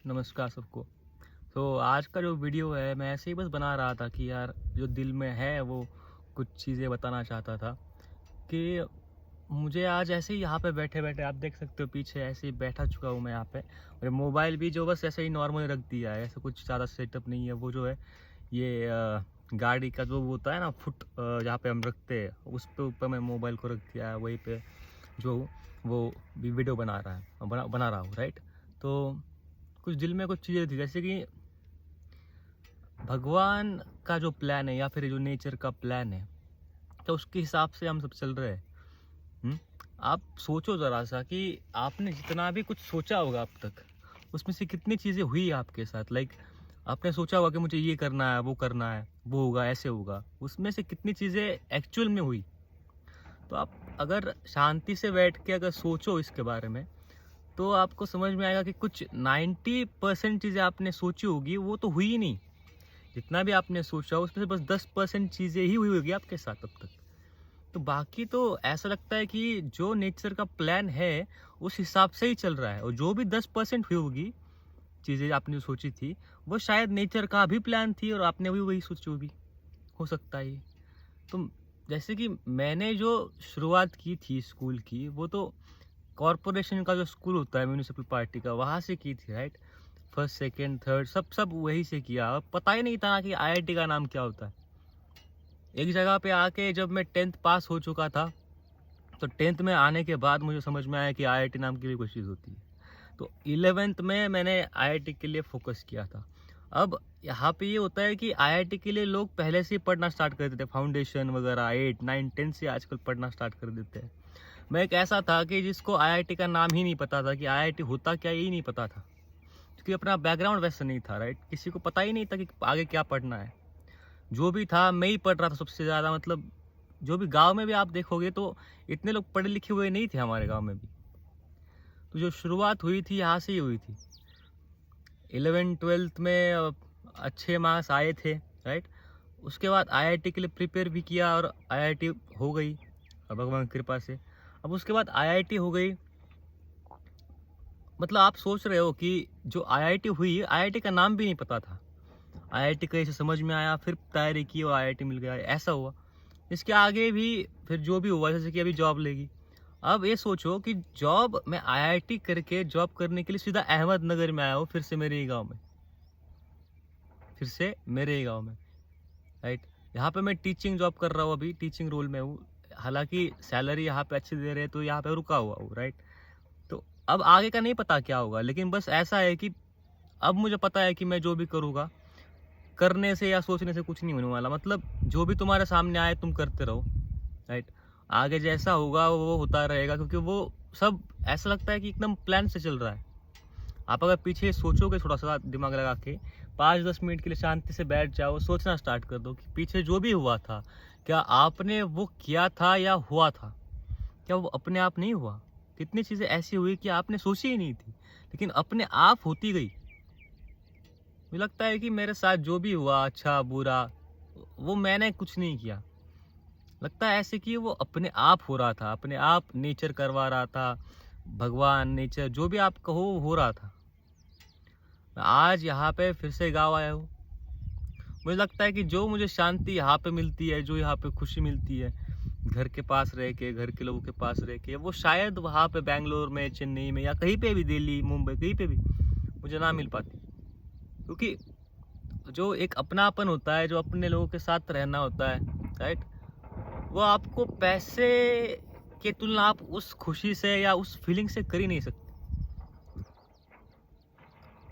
नमस्कार सबको। तो आज का जो वीडियो है मैं ऐसे ही बस बना रहा था कि यार जो दिल में है वो कुछ चीज़ें बताना चाहता था कि मुझे आज ऐसे ही यहाँ पे बैठे-बैठे आप देख सकते हो पीछे ऐसे ही बैठा चुका हूँ मैं यहाँ पे और मोबाइल भी जो बस ऐसे ही नॉर्मल रख दिया है, ऐसा कुछ ज़्यादा सेटअप नहीं है। वो जो है ये गाड़ी का जो वो होता है ना जहाँ पे हम रखते हैं उस पे ऊपर मैं मोबाइल को रख दिया है, वहीं पे जो वो वीडियो बना रहा है बना रहा हूँ, राइट। तो कुछ दिल में कुछ चीज़ें थी जैसे कि भगवान का जो प्लान है या फिर जो नेचर का प्लान है तो उसके हिसाब से हम सब चल रहे हैं। हम्म? आप सोचो ज़रा सा कि आपने जितना भी कुछ सोचा होगा अब तक उसमें से कितनी चीज़ें हुई आपके साथ। आपने सोचा होगा कि मुझे ये करना है वो होगा ऐसे होगा, उसमें से कितनी चीज़ें एक्चुअल में हुई। तो आप अगर शांति से बैठ के अगर सोचो इसके बारे में तो आपको समझ में आएगा कि कुछ 90% चीज़ें आपने सोची होगी वो तो हुई ही नहीं। जितना भी आपने सोचा उसमें से बस 10% चीज़ें ही हुई होगी आपके साथ अब तक। तो बाकी तो ऐसा लगता है कि जो नेचर का प्लान है उस हिसाब से ही चल रहा है, और जो भी 10% हुई होगी चीज़ें आपने जो सोची थी वो शायद नेचर का भी प्लान थी और आपने भी वही सोची होगी। हो सकता है ये। तो जैसे कि मैंने जो शुरुआत की थी स्कूल की वो तो कॉरपोरेशन का जो स्कूल होता है म्यूनिसिपल पार्टी का वहाँ से की थी, राइट। फर्स्ट सेकंड थर्ड सब वही से किया। अब पता ही नहीं था कि आईआईटी का नाम क्या होता है। एक जगह पे आके जब मैं 10th पास हो चुका था तो 10th में आने के बाद मुझे समझ में आया कि आईआईटी नाम की भी कोई चीज़ होती है। तो 11th में मैंने आईआईटी के लिए फोकस किया था। अब यहाँ पे ये होता है कि आईआईटी के लिए लोग पहले से ही पढ़ना स्टार्ट कर देते हैं, फाउंडेशन वगैरह 8 9 10 से आजकल पढ़ना स्टार्ट कर देते हैं। मैं एक ऐसा था कि जिसको आईआईटी का नाम ही नहीं पता था कि आईआईटी होता क्या, यही नहीं पता था, क्योंकि अपना बैकग्राउंड वैसा नहीं था, राइट। किसी को पता ही नहीं था कि आगे क्या पढ़ना है। जो भी था मैं ही पढ़ रहा था सबसे ज़्यादा। मतलब जो भी गांव में भी आप देखोगे तो इतने लोग पढ़े लिखे हुए नहीं थे हमारे गांव में भी। तो जो शुरुआत हुई थी यहाँ से ही हुई थी। 11th 12th में अच्छे मार्क्स आए थे, राइट। उसके बाद आईआईटी के लिए प्रिपेयर भी किया और आईआईटी हो गई भगवान की कृपा से। अब उसके बाद आईआईटी हो गई। मतलब आप सोच रहे हो कि जो आईआईटी हुई, आईआईटी का नाम भी नहीं पता था। आईआईटी कहीं से समझ में आया, फिर तैयारी की और आईआईटी मिल गया, ऐसा हुआ। इसके आगे भी फिर जो भी हुआ, जैसे कि अभी जॉब लेगी। अब ये सोचो कि जॉब मैं आईआईटी करके जॉब करने के लिए सीधा अहमदनगर में आया हूँ, फिर से मेरे ही गाँव में, राइट। यहाँ पे मैं टीचिंग जॉब कर रहा हूँ, अभी टीचिंग रोल में हूँ। हालांकि सैलरी यहाँ पे अच्छी दे रहे हैं तो यहाँ पे रुका हुआ हूँ, राइट। तो अब आगे का नहीं पता क्या होगा, लेकिन बस ऐसा है कि अब मुझे पता है कि मैं जो भी करूँगा, करने से या सोचने से कुछ नहीं होने वाला। मतलब जो भी तुम्हारे सामने आए तुम करते रहो, राइट। आगे जैसा होगा वो होता रहेगा, क्योंकि वो सब ऐसा लगता है कि एकदम प्लान से चल रहा है। आप अगर पीछे सोचोगे थोड़ा सा दिमाग लगा के 5-10 मिनट के लिए शांति से बैठ जाओ, सोचना स्टार्ट कर दो कि पीछे जो भी हुआ था क्या आपने वो किया था या हुआ था, क्या वो अपने आप नहीं हुआ। कितनी चीज़ें ऐसी हुई कि आपने सोची ही नहीं थी लेकिन अपने आप होती गई। मुझे लगता है कि मेरे साथ जो भी हुआ अच्छा बुरा वो मैंने कुछ नहीं किया। लगता है ऐसे कि वो अपने आप हो रहा था, अपने आप नेचर करवा रहा था, भगवान नेचर जो भी आप कहो वो हो रहा था। मैं आज यहाँ पे फिर से गाँव आया हूँ। मुझे लगता है कि जो मुझे शांति यहाँ पे मिलती है, जो यहाँ पे खुशी मिलती है घर के पास रह के, घर के लोगों के पास रह के, वो शायद वहाँ पे बैंगलोर में, चेन्नई में या कहीं पे भी, दिल्ली मुंबई कहीं पे भी मुझे ना मिल पाती। क्योंकि जो एक अपनापन होता है, जो अपने लोगों के साथ रहना होता है, राइट, वो आपको पैसे के तुलना आप उस खुशी से या उस फीलिंग से कर ही नहीं सकते।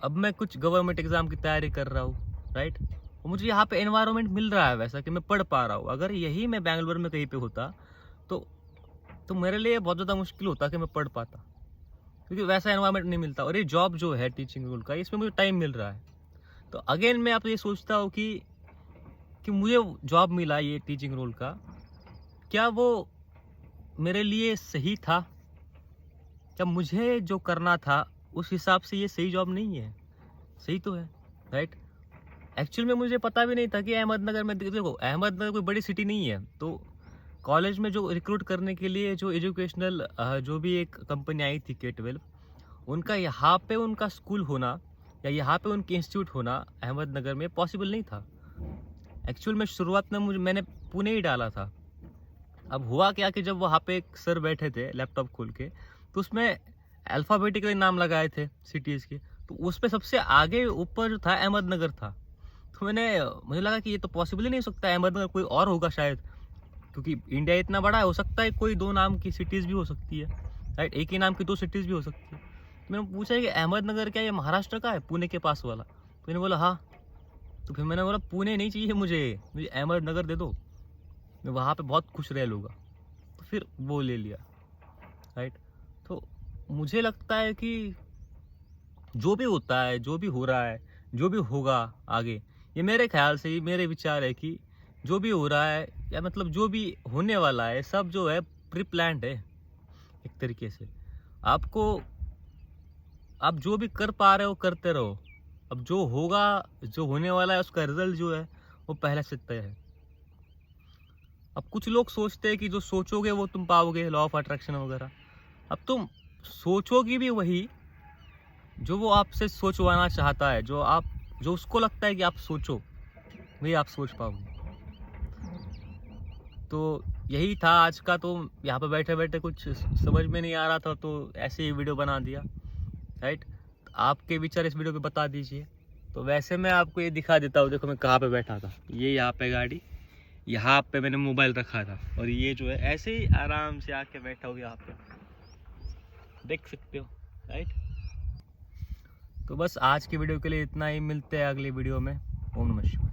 अब मैं कुछ गवर्नमेंट एग्जाम की तैयारी कर रहा हूँ, राइट, और मुझे यहाँ पे एनवायरनमेंट मिल रहा है वैसा कि मैं पढ़ पा रहा हूँ। अगर यही मैं बैंगलोर में कहीं पे होता तो तो मेरे लिए बहुत ज़्यादा मुश्किल होता कि मैं पढ़ पाता, क्योंकि वैसा एनवायरनमेंट नहीं मिलता। और ये जॉब जो है टीचिंग रोल का, इसमें मुझे टाइम मिल रहा है। तो अगेन मैं आप ये सोचता हूँ कि मुझे जॉब मिला ये टीचिंग रोल का, क्या वो मेरे लिए सही था? क्या मुझे जो करना था उस हिसाब से ये सही जॉब नहीं है? सही तो है, राइट। एक्चुअल में मुझे पता भी नहीं था कि अहमदनगर में, देखो अहमदनगर कोई बड़ी सिटी नहीं है। तो कॉलेज में जो रिक्रूट करने के लिए जो एजुकेशनल जो भी एक कंपनी आई थी K12, उनका यहाँ पे उनका स्कूल होना या यहाँ पे उनके इंस्टीट्यूट होना अहमदनगर में पॉसिबल नहीं था। एक्चुअल में शुरुआत में मैंने पुणे ही डाला था। अब हुआ क्या कि जब वहाँ पे एक सर बैठे थे लैपटॉप खोल के, तो उसमें अल्फ़ाबेटिकली नाम लगाए थे सिटीज़ के, तो उस पे सबसे आगे ऊपर जो था अहमदनगर था। तो मुझे लगा कि ये तो पॉसिबल ही नहीं हो सकता, अहमदनगर कोई और होगा शायद, क्योंकि इंडिया इतना बड़ा है, हो सकता है कोई 2 नाम की सिटीज़ भी हो सकती है, राइट? एक ही नाम की 2 सिटीज़ भी हो सकती है। तो मैंने पूछा कि अहमदनगर क्या ये महाराष्ट्र का है, पुणे के पास वाला? तो इन्होंने बोला हाँ। तो फिर मैंने बोला पुणे नहीं चाहिए मुझे अहमदनगर दे दो, मैं वहाँ पे बहुत खुश रह लूँगा। तो फिर वो ले लिया, राइट? तो मुझे लगता है कि जो भी होता है, जो भी हो रहा है, जो भी होगा आगे, ये मेरे ख्याल से, ये मेरे विचार है कि जो भी हो रहा है या मतलब जो भी होने वाला है, सब जो है प्री प्लान्ड है एक तरीके से। आपको आप जो भी कर पा रहे हो करते रहो। अब जो होगा, जो होने वाला है, उसका रिजल्ट जो है वो पहले से तय है। अब कुछ लोग सोचते हैं कि जो सोचोगे वो तुम पाओगे, लॉ ऑफ अट्रैक्शन वगैरह। अब तुम सोचोगी भी वही जो वो आपसे सोचवाना चाहता है, जो उसको लगता है कि आप सोचो, वही आप सोच पाओगे। तो यही था आज का। तो यहाँ पे बैठे बैठे कुछ समझ में नहीं आ रहा था, तो ऐसे ही वीडियो बना दिया, राइट? आपके विचार इस वीडियो पे बता दीजिए। तो वैसे मैं आपको ये दिखा देता हूँ, देखो मैं कहाँ पे बैठा था। ये यहाँ पे गाड़ी, यहाँ पे मैंने मोबाइल रखा था, और ये जो है ऐसे ही आराम से आके बैठा हूँ यहाँ पे, देख सकते हो, राइट? तो बस आज की वीडियो के लिए इतना ही, मिलते हैं अगली वीडियो में। ओम नमः शिवाय।